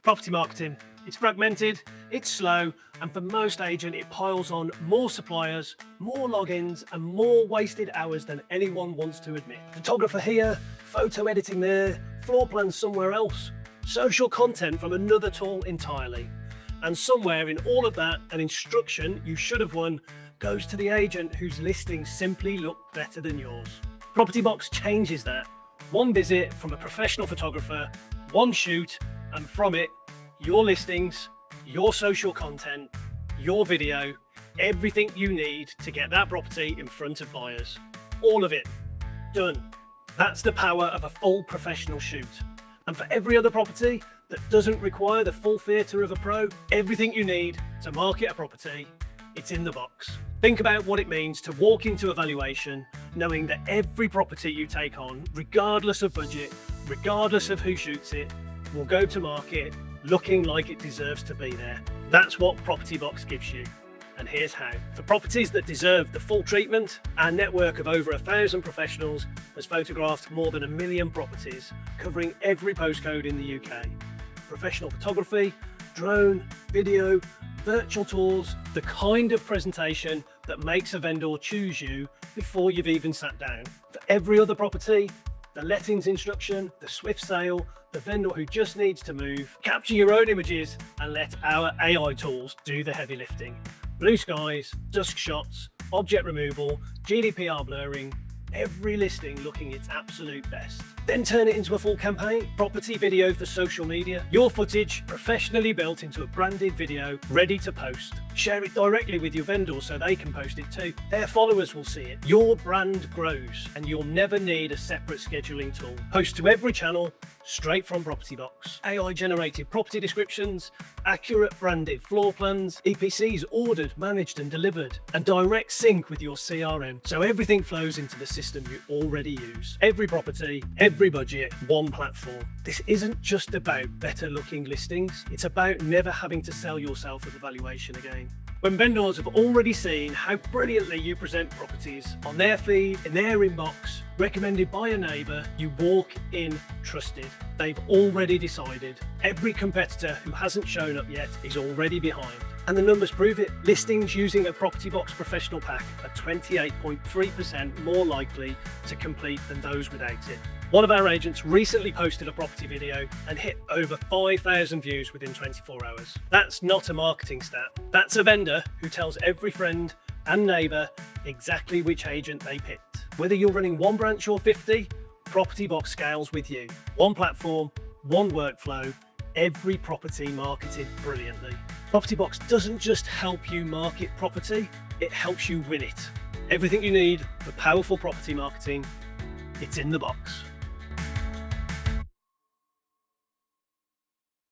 Property marketing. It's fragmented, it's slow, and for most agents it piles on more suppliers, more logins, and more wasted hours than anyone wants to admit. Photographer here, photo editing there, floor plans somewhere else, social content from another tool entirely. And somewhere in all of that, an instruction you should have won goes to the agent whose listings simply look better than yours. PropertyBox changes that. One visit from a professional photographer, one shoot, and from it, your listings, your social content, your video, everything you need to get that property in front of buyers. All of it. Done. That's the power of a full professional shoot. And for every other property that doesn't require the full theatre of a pro, everything you need to market a property, it's in the box. Think about what it means to walk into a valuation knowing that every property you take on, regardless of budget, regardless of who shoots it, will go to market looking like it deserves to be there. That's what PropertyBox gives you. And here's how. For properties that deserve the full treatment, our network of over 1,000 professionals has photographed more than 1 million properties, covering every postcode in the UK. Professional photography, drone, video, virtual tours, the kind of presentation that makes a vendor choose you before you've even sat down. For every other property, the lettings instruction, the swift sale, the vendor who just needs to move, capture your own images and let our AI tools do the heavy lifting. Blue skies, dusk shots, object removal, GDPR blurring, every listing looking its absolute best. Then turn it into a full campaign, property video for social media, your footage professionally built into a branded video ready to post. Share it directly with your vendors so they can post it too. Their followers will see it. Your brand grows and you'll never need a separate scheduling tool. Post to every channel straight from PropertyBox. AI generated property descriptions, accurate branded floor plans, EPCs ordered, managed and delivered, and direct sync with your CRM so everything flows into the system you already use. Every property, every budget, one platform. This isn't just about better looking listings, it's about never having to sell yourself at the valuation again. When vendors have already seen how brilliantly you present properties on their feed, in their inbox, recommended by a neighbour, you walk in trusted. They've already decided. Every competitor who hasn't shown up yet is already behind. And the numbers prove it. Listings using a PropertyBox professional pack are 28.3% more likely to complete than those without it. One of our agents recently posted a property video and hit over 5,000 views within 24 hours. That's not a marketing stat. That's a vendor who tells every friend and neighbour exactly which agent they picked. Whether you're running one branch or 50, PropertyBox scales with you. One platform, one workflow, every property marketed brilliantly. PropertyBox doesn't just help you market property, it helps you win it. Everything you need for powerful property marketing, it's in the box.